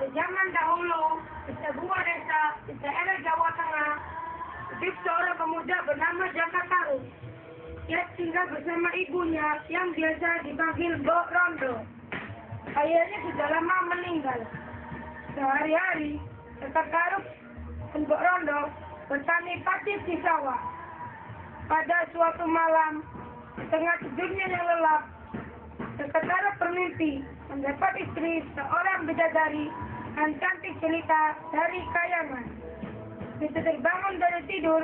Zaman dahulu, di sebuah desa di daerah Jawa Tengah, hidup seorang pemuda bernama Jaka Tarub. Ia tinggal bersama ibunya yang biasa dipanggil Mbok Rondo. Ayahnya sudah lama meninggal. Sehari-hari, Jaka Tarub dan Mbok Rondo bertani padi di sawah. Pada suatu malam, di tengah tidurnya yang lelap, Jaka Tarub bermimpi mendapat istri seorang bidadari dan cantik jelita dari kayangan. Begitu terbangun dari tidur,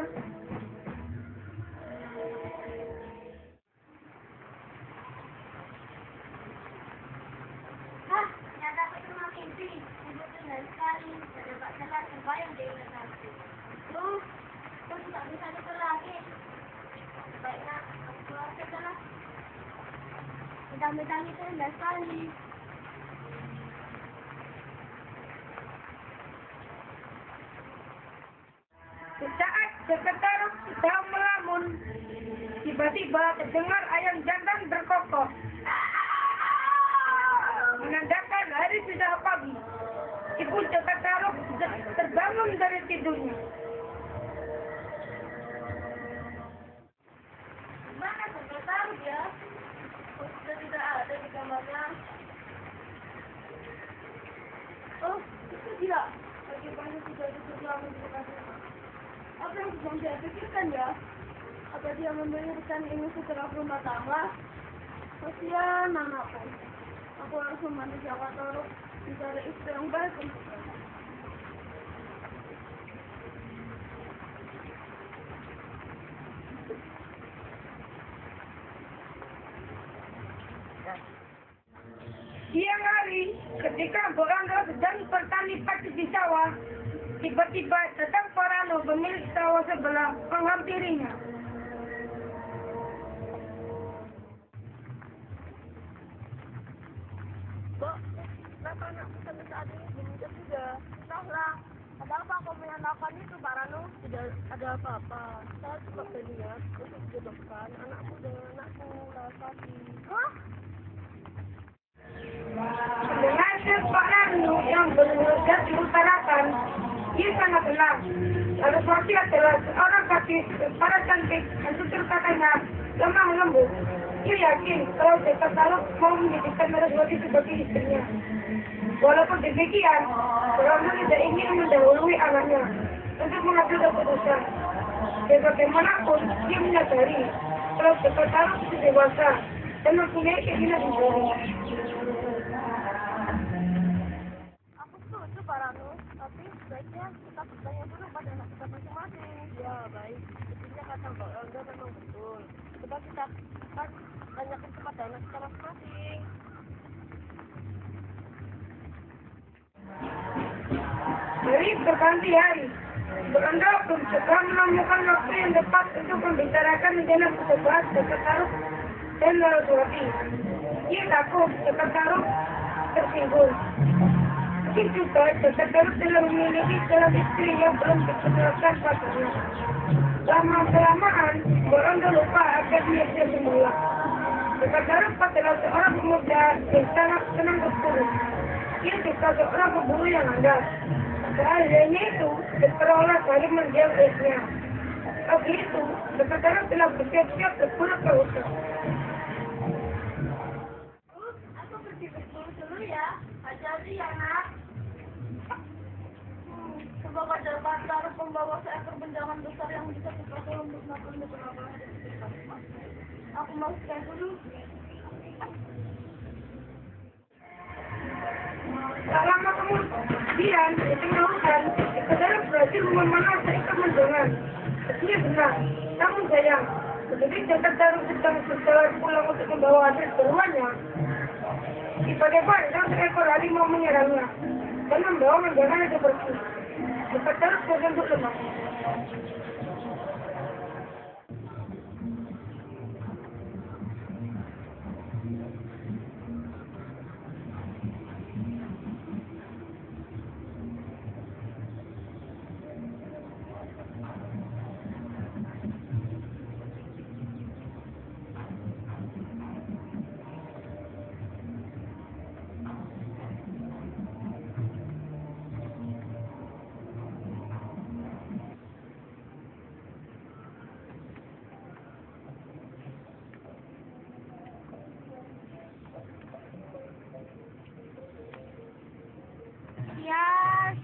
ternyata aku cuma mimpi. Ibu tinggal sekali, terdapat jelas terbayang di ingatanku. Aku tidak bisa tidur lagi. Sebaiknya aku keluar sajalah. Bidang-bidang itu indah sekali. sesaat Jaka Tarub sedang melamun, tiba-tiba terdengar ayam jantan berkokok, menandakan hari sudah pagi. Ibu Jaka Tarub terbangun dari tidurnya. Mana Jaka Tarub ya? Kok sudah tidak ada di kamarnya? Oh, itu dia. Pagi-pagi sudah duduk lama di dekatnya. Apa yang sedang dia pikirkan ya? Apa dia memberikan ini setelah rumah tangga? Kasihan anakku. Aku harus membantu Jaka Tarub mencari istri yang baik untuknya. Siang hari, ketika Mbok Rondo sedang bertani padi di sawah, tiba-tiba datang Parano pemilik sawah sebelah menghampirinya. Mbok, kenapa anakku sampai saat ini belum juga? Entahlah, ada apa kau menandakan itu, Pak Rano? Tidak ada apa-apa. Saya cuma berniat untuk jodohkan anakku dengan anakku Larasati. Hah? Mendengar Pak Rano yang bermulut diutarakan, ia sangat tenang. Larasati adalah seorang gadis para cantik dan tutur katanya lemah lembut. Ia yakin kalau Jaka Tarub mau menjadikan Larasati sebagai istrinya. Walaupun demikian, Rondo tidak ingin mendahului anaknya untuk mengambil keputusan. Dan bagaimanapun, dia menyadari kalau Jaka Tarub sudah dewasa dan mempunyai keinginan sendiri. Aku setuju, Pak Rano. Tapi sebaiknya kita bertanya dulu pada anak kita masing-masing. Ya, baik. Sepertinya kata Mbak Rondo memang betul. Coba kita tanyakan kepada anak kita masing-masing. Dari berganti hari, Rondo belum juga menemukan waktu yang tepat untuk membicarakan rencana percobaan Jaka Tarub dan Larasati. Ia takut Jaka Tarub tersinggung. Mungkin juga Jaka Tarub telah memiliki calon istri yang belum diperkenalkan padanya. Lama-kelamaan, Rondo lupa akan niatnya semula. Jaka Tarub adalah seorang pemuda yang sangat senang berburu. Ia juga seorang pemburu yang andal. Keahliannya itu diperoleh dari mendiam esnya. Pagi itu, Jaka Tarub telah bersiap-siap berburu ke hutan. Aku pergi berburu dulu ya. Hati-hati ya, nak. Semoga Jaka Tarub membawa seekor bendangan besar yang bisa dipakai untuk makan beberapa hari ke depan. Aku mau sekali dulu. Tak lama kemudian, di tengah hutan, Jaka Tarub berhasil memanah seekor mendongan. Dia benar, namun sayang, ketika Jaka Tarub sedang berjalan pulang untuk membawa hasil buruannya, tiba-tiba ada seekor harimau menyerangnya dan membawa mendongan itu pergi. Jaka Tarub tersentuh lemah.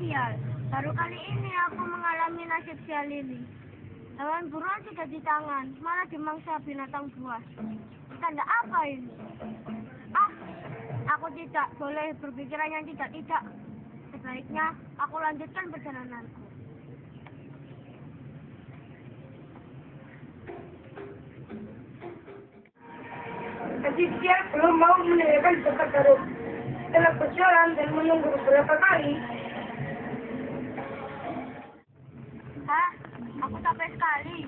sial. Baru kali ini aku mengalami nasib sial ini. Hewan buruan sudah di tangan, malah dimangsa binatang buas. Tanda apa ini? Ah, aku tidak boleh berpikiran yang tidak-tidak. Sebaiknya aku lanjutkan perjalananku. Tapi dia belum mau meninggalkan tempat baru. Setelah berjalan dan menunggu beberapa kali, aku capek sekali.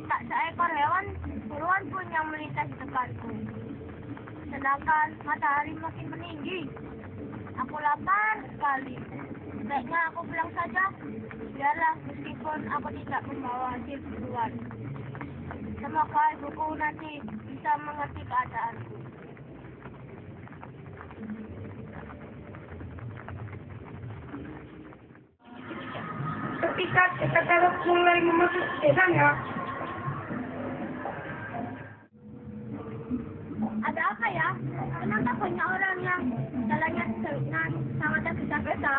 Tak seekor hewan buruan pun yang melintas di depanku. Sedangkan matahari makin meninggi. Aku lapar sekali. Sebaiknya aku pulang saja. Biarlah meskipun aku tidak membawa hasil buruan. Semoga ibuku nanti bisa mengerti keadaanku. ketika Cekataruk mulai memasuki desanya, Ada apa ya? Kenapa banyak orang yang jalannya dengan sangat tergesa-gesa?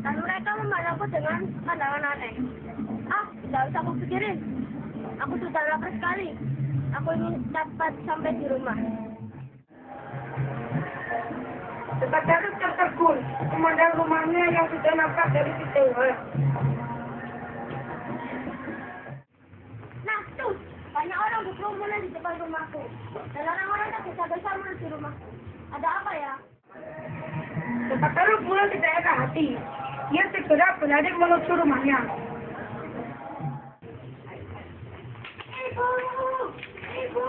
Dan mereka memandangku dengan pandangan aneh. Tidak usah aku pikirin. Aku sudah lapar sekali. Aku ingin cepat sampai di rumah. Cekataruk tertegun memandang rumahnya yang sudah nampak dari jauh. Nah, tuh, banyak orang berkerumunan di depan rumahku. Dan orang-orang tergesa-gesa menuju rumahku. Ada apa ya? Cekataruk mulai tidak enak hati. Dia segera berlari menuju rumahnya. Ibu! Ibu!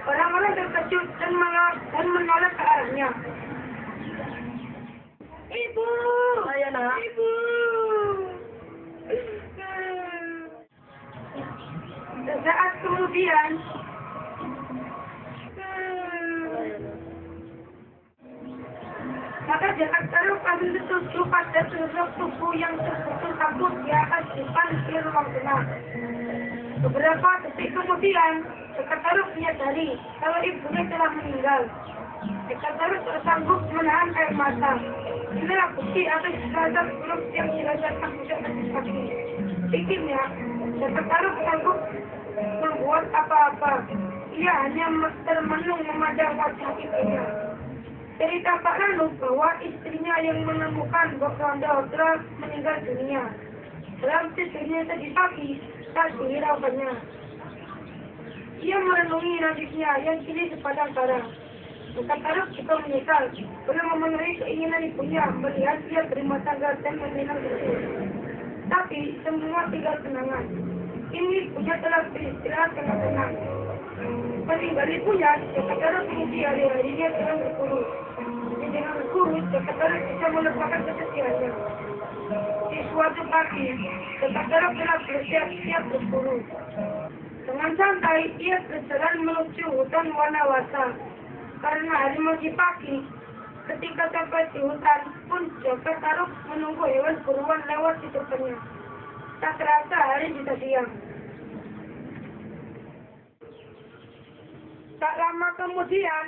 Orang-orang terkejut dan menoleh ke arahnya. Ibu! Ayo nak. Ibu! Sesaat kemudian, maka Cekataruk langsung tertutup pada seluruh tubuh yang terputus kabut di atas depan di ruang tengah. Beberapa detik kemudian, Cekataruk menyadari kalau ibunya telah meninggal. Cekataruk tak sanggup menahan air mata. Inilah bukti atas dasar buruk yang dirasakan sejak pagi. Pikirnya, Cekataruk sanggup membuat apa-apa. Ia hanya termenung memandang wajah ibunya. Cerita Pak Lalu bahwa istrinya yang menemukan bahwa telah meninggal dunia. Dalam tidurnya tadi pagi, tak dihiraukannya. Ia merenungi nasibnya yang kini sepadang kara. Cekataruk juga menyesal belum memenuhi keinginan ibunya melihat dia berumah tangga dan meminang cucu. Tapi semua tinggal kenangan. Ini ibunya telah beristirahat dengan tenang. Meninggal ibunya, Cekataruk mengisi hari-harinya dengan berguru. Dengan berguru, Cekataruk bisa melupakan kesedihannya. Di suatu pagi, Cekataruk telah bersiap-siap berburu. Dengan santai, ia berjalan menuju hutan Wanawasa. Karena hari masih pagi, ketika sampai di hutan pun Cekataruk menunggu hewan buruan lewat di depannya. Tak terasa hari sudah siang. Tak lama kemudian,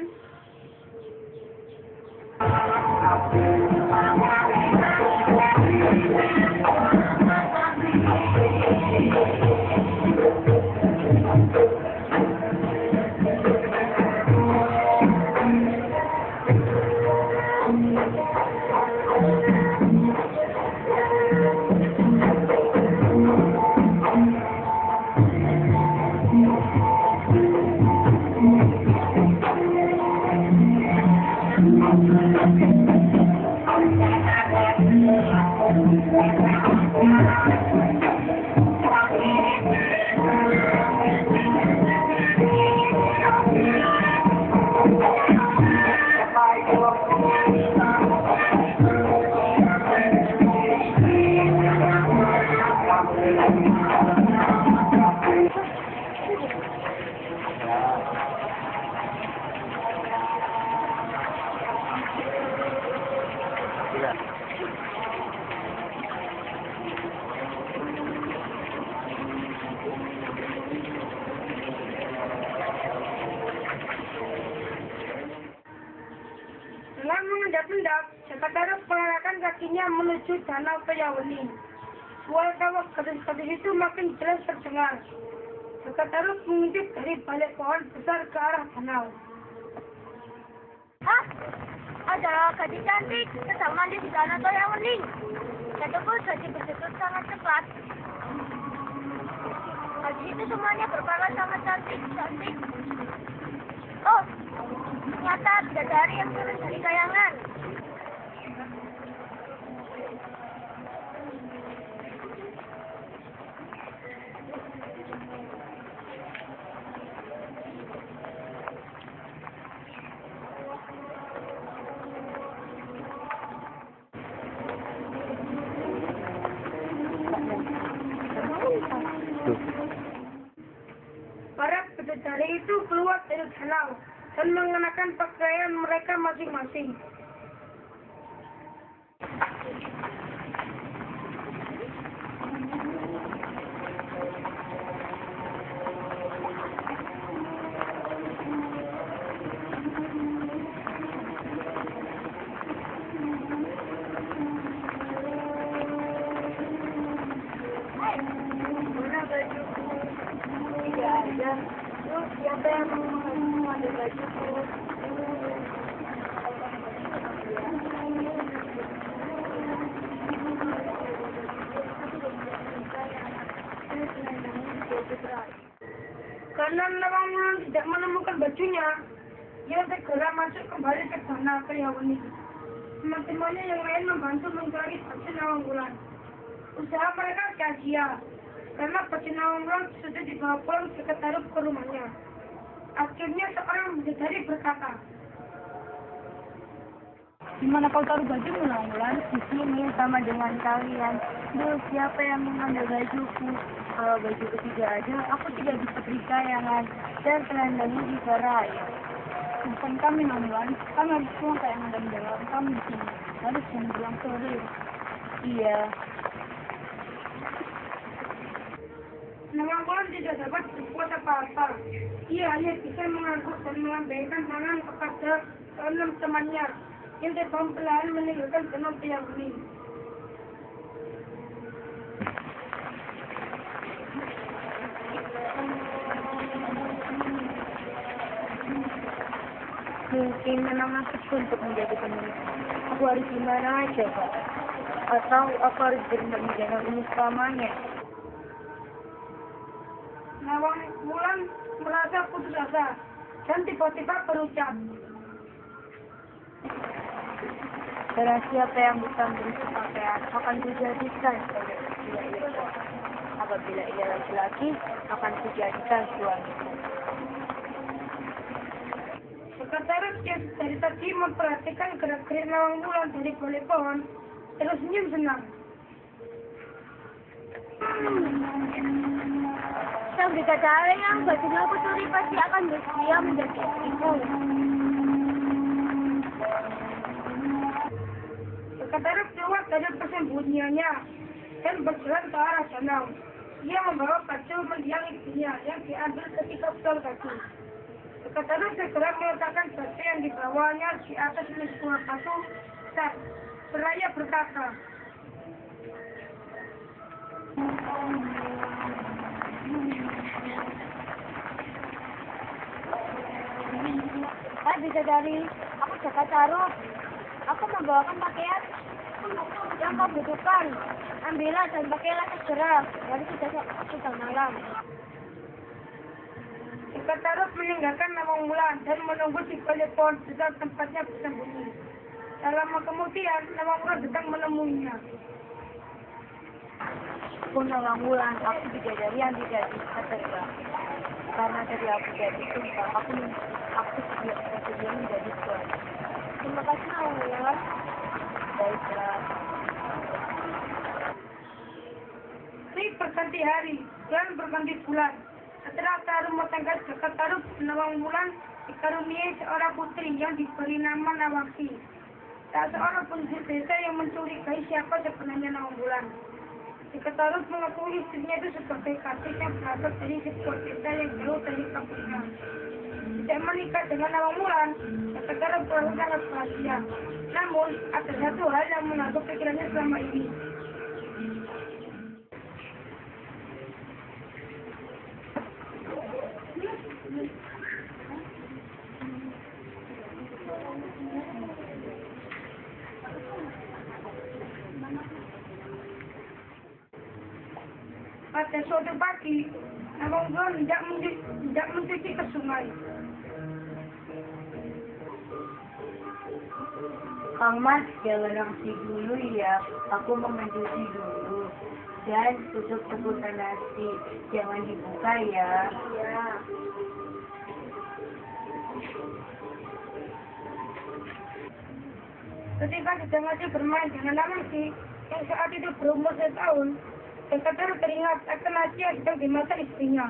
mendak-mendak, Sekretaris mengarahkan kakinya menuju danau Payawani. Suara tawa gadis-gadis itu makin jelas terdengar. Sekretaris mengintip dari balik pohon besar ke arah danau. Ah, ada gadis cantik sedang mandi di danau Payawani. Keterbut gadis tersebut sangat cepat. Gadis itu semuanya berpakaian sangat cantik. Oh, ternyata bidadari yang turun dari kayangan. Para bidadari itu keluar dari danau dan mengenakan pakaian mereka masing-masing. Mana bajuku? Tidak ada. Terus siapa yang mau ada bajuku? Karena Nawang Wulan tidak menemukan bajunya, ia segera masuk kembali ke danau Payawani. Teman-temannya yang lain membantu mencari baju Nawang Wulan. Usaha mereka sia-sia, karena baju Nawang Wulan sudah dibawa pulang Sekretaris ke rumahnya. Akhirnya seorang bidadari berkata, Di mana kau taruh baju Nawang Wulan? Di sini sama dengan kalian. Duh, siapa yang mengambil bajuku? Kalau bajuku tidak ada, aku tidak bisa beri kayangan dan selendangnya bisa raya. Bukan kami Nawang Wulan, kami harus pulang kayangan dan dalam kami di sini. Harus menjelang sore. Iya. Nawang Wulan tidak dapat berbuat apa-apa. Ia hanya bisa mengangguk dan melambaikan tangan kepada keenam temannya yang terbang perlahan meninggalkan danau Payawani. Mungkin memang nasibku untuk menjadi penulis. Aku harus gimana aja, Pak? Atau aku harus berendam di danau ini selamanya? Nawang Wulan merasa putus asa dan tiba-tiba berucap, Barang siapa yang bisa memberi pakaian akan kujadikan sebagai ia. Apabila ia laki-laki, akan kujadikan suamiku. Sekretaris yang dari tadi memperhatikan gerak-gerik Nawang Wulan dari balik pohon, terus senyum senang. Sang bidadari yang bajunya aku curi pasti akan bersedia menjadi istriku. Sekretaris keluar dari persembunyiannya dan berjalan ke arah danau. Ia membawa baju mendiang ibunya yang diambil ketika pulang tadi. Sekretaris segera meletakkan baju yang dibawanya di atas sebuah batu dan seraya berkata, Bidadari, aku jaga taruh. Aku membawakan pakaian yang kau butuhkan. Ambillah dan pakailah segera. Dari sudah malam. Sekretaris meninggalkan Nawang Wulan dan menunggu di balik pohon besar tempatnya bersembunyi. Tak lama kemudian, Nawang Wulan datang menemuinya. Aku Nawang Wulan, aku bidadari yang tidak bisa terbang. Karena dari aku jadi sumpah, aku bersedia menjadi suami. Terima kasih Nawang Wulan. Baiklah. Ini berganti hari dan berganti bulan. Setelah taruh rumah tangga Sekretaris Nawang Wulan dikaruniai seorang putri yang diberi nama Nawangsi. Tak seorang penduduk desa yang mencurigai siapa sebenarnya Nawang Wulan. Sekretaris mengakui istrinya itu sebagai gadis yang berasal dari sebuah desa yang jauh dari kampungnya. Tidak menikah dengan Nawang Wulan, Sekretaris merasa sangat bahagia. Namun, ada satu hal yang menakut pikirannya selama ini. Pada suatu pagi, Nawang Wulan hendak mencuci ke sungai. Kang Mas, jangan nasi dulu ya, aku mau mencuci dulu. Dan tutup seputar nasi, jangan dibuka ya. Ya. Ketika sedang masih bermain dengan Nawangsi yang saat itu berumur 1 tahun, Jakarta teringat akan nasi yang sedang dimasak istrinya.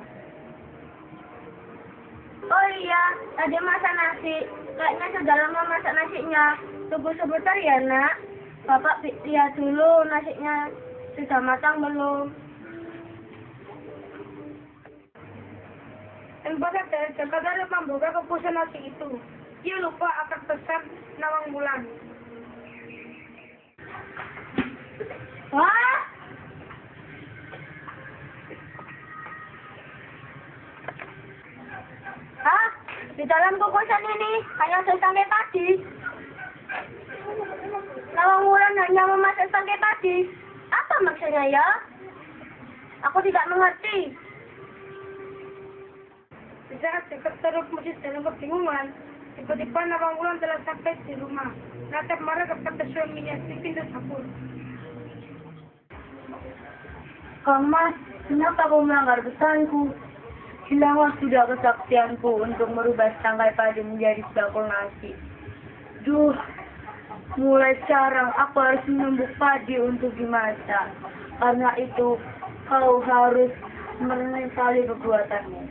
Oh iya, tadi masak nasi. Kayaknya sudah lama masak nasinya. Tunggu sebentar ya, Nak. Bapak lihat dulu nasinya sudah matang belum. Dan pada saat Jakarta membuka kukusan nasi itu, dia lupa akan pesan Nawang Wulan. Wah! Hah? Di dalam kukusan ini hanya sesangkai padi. Nawang Wulan hanya memasak sangkai padi. Apa maksudnya ya? Aku tidak mengerti. Di saat Jakarta masih dalam kebingungan, tiba-tiba Nawang Wulan telah sampai di rumah. Natap marah kepada suaminya di pintu dapur. Kang Mas, kenapa kau melanggar pesanku? Hilanglah sudah kesaktianku untuk merubah setangkai padi menjadi sebakul nasi. Duh, mulai sekarang aku harus menumbuk padi untuk dimasak. Karena itu, kau harus menyesali perbuatanmu.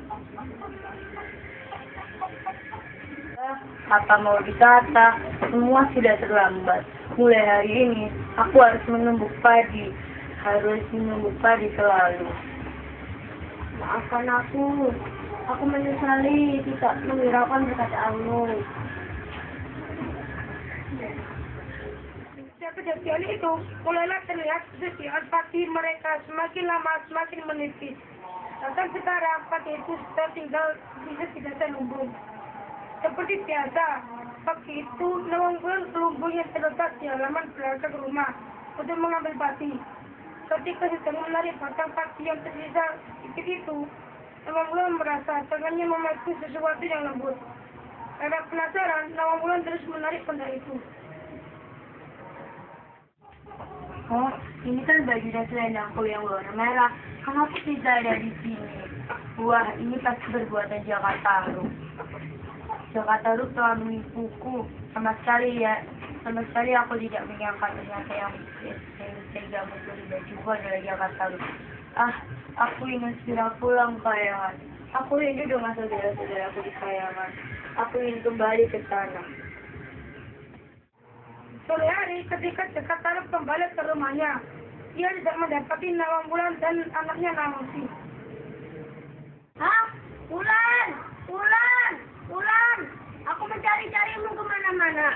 Apa mau dikata, semua sudah terlambat. Mulai hari ini, aku harus menumbuk padi. Harus menumbuk padi selalu. Maafkan aku. Aku menyesali tidak menghiraukan perkataanmu. Sejak kejadian itu, mulailah terlihat kesedihan padi mereka semakin lama semakin menipis. Bahkan sekarang padi itu sudah tinggal bisa tidak lumbung. Seperti biasa, pagi itu Nawang Wulan ke lumbung yang terletak di halaman belakang rumah untuk mengambil padi. Ketika sedang menarik batang padi yang tersisa sedikit itu, Nawang Wulan merasa tangannya memacu sesuatu yang lembut. Karena penasaran, Nawang Wulan terus menarik benda itu. Oh, ini kan baju dan selendangku yang warna merah. Kenapa tidak ada di sini? Wah, ini pasti berbuatan Jakarta Rup. Jakarta Rup telah menipuku. Sama sekali aku tidak menyangka ternyata yang tega mencuri bajuku adalah Jakarta Rup. Ah, aku ingin segera pulang kayangan. Aku rindu dengan saudara-saudaraku di kayangan. Aku ingin kembali ke sana. Sore hari ketika Jakarta Rup kembali ke rumahnya, dia tidak mendapati Nawang Wulan dan anaknya Nawangsi. Hah? Wulan! Wulan! Wulan! Aku mencari-carimu kemana-mana.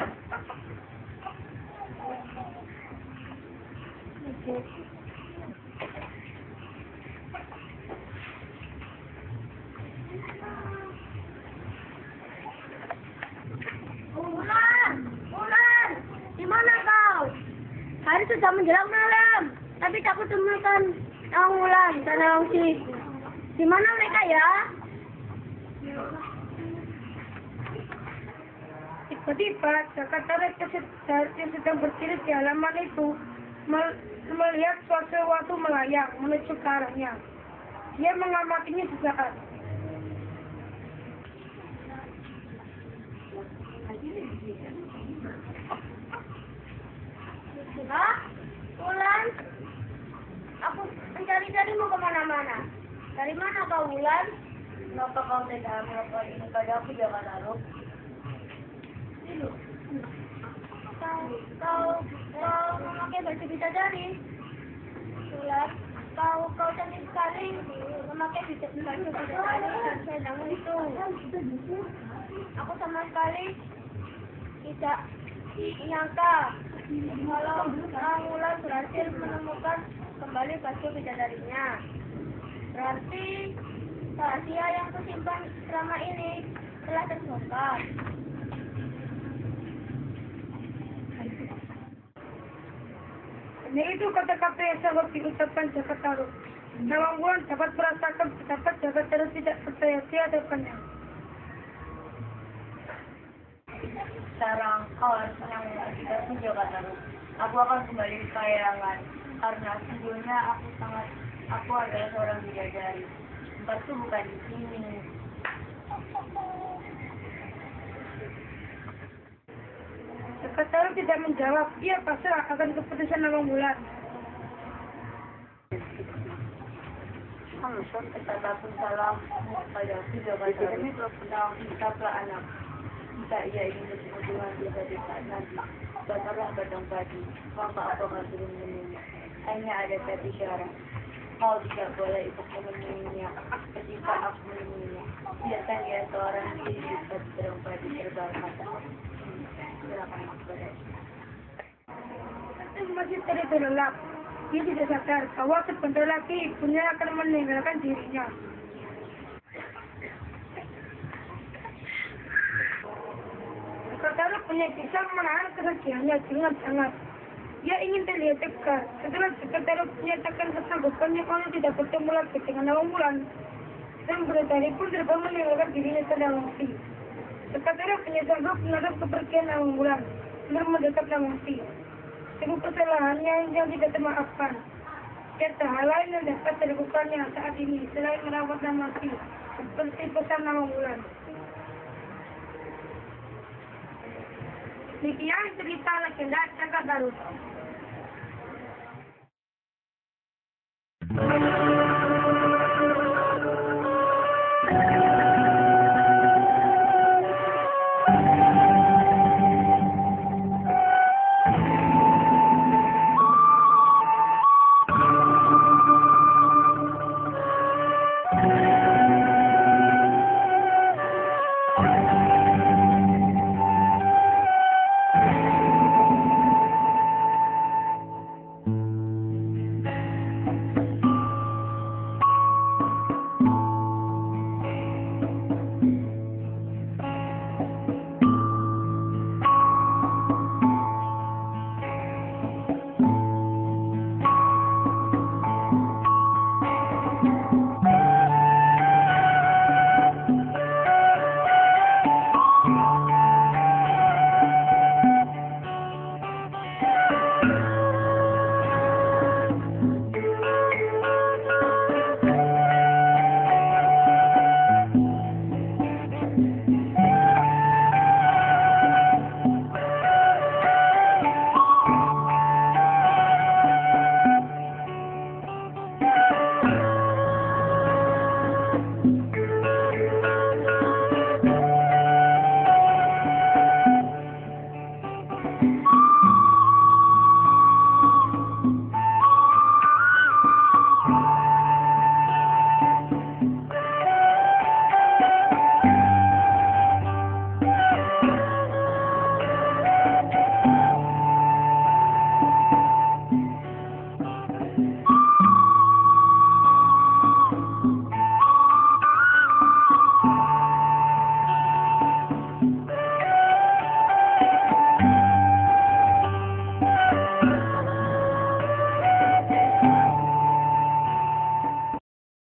Wulan! Wulan! Di mana kau? Hari sudah menjelang malam, tapi tak kutemukan Nawang Wulan dan Nawangsi. Di mana mereka ya? Tiba-tiba Jakarta Rup yang sedang berdiri di halaman itu melihat sesuatu melayang menuju ke arahnya. Dia mengamatinya sesaat. Hah? Wulan? Aku mencari-carimu kemana-mana. Dari mana kau, Wulan? Kenapa kau tidak melakukan ini pada aku, Jakarta Rup? Kau memakai baju bidadari. Wulan, kau cantik sekali memakai baju bidadari dan selendang itu. Aku sama sekali tidak menyangka kalau Nawang Wulan berhasil menemukan kembali baju bidadarinya. Berarti rahasia yang tersimpan selama ini telah terbongkar. Hanya itu kata-kata yang sanggup diucapkan Jaka Tarub. Nawang Wulan dapat merasakan betapa Jaka Tarub tidak percaya di hadapannya. Sekarang kau harus menanggung kita Jaka Tarub. Aku akan kembali ke kayangan karena sebelumnya aku adalah seorang bidadari. Tempatku bukan di sini. Jaka Tarub tidak menjawab. Ia pasrah akan keputusan Nawang Wulan. Katakan salam padaku Jaka Tarub. Nah, tetaplah anak. Jika ia ingin bertemu dengan kita di saat nanti, bakarlah batang padi, maka aku akan turun menemuinya. Hanya ada satu syarat. Kau tidak boleh ikut menemuinya ketika aku menemuinya. Biarkan dia seorang diri di batang padi terbakar. Silakan kepada Itu masih terlelap. Dia tidak sadar bahwa sebentar lagi ibunya akan meninggalkan dirinya. Jaka Tarub hanya bisa menahan kesedihannya dengan sangat. Dia ingin terlihat tegar. Setelah Jaka Tarub menyatakan kesanggupannya kalau tidak bertemu lagi dengan Nawang Wulan, dan bidadari pun terbang meninggalkan dirinya sedang mati. Jaka Tarub hanya sanggup menatap kepergian Nawang Wulan dan mendekat Nawangsi. Sebuah kesalahannya yang tidak termaafkan. Tiada hal lain yang dapat dilakukannya saat ini selain merawat Nawangsi seperti pesan Nawang Wulan. Demikian cerita legenda Jaka Tarub.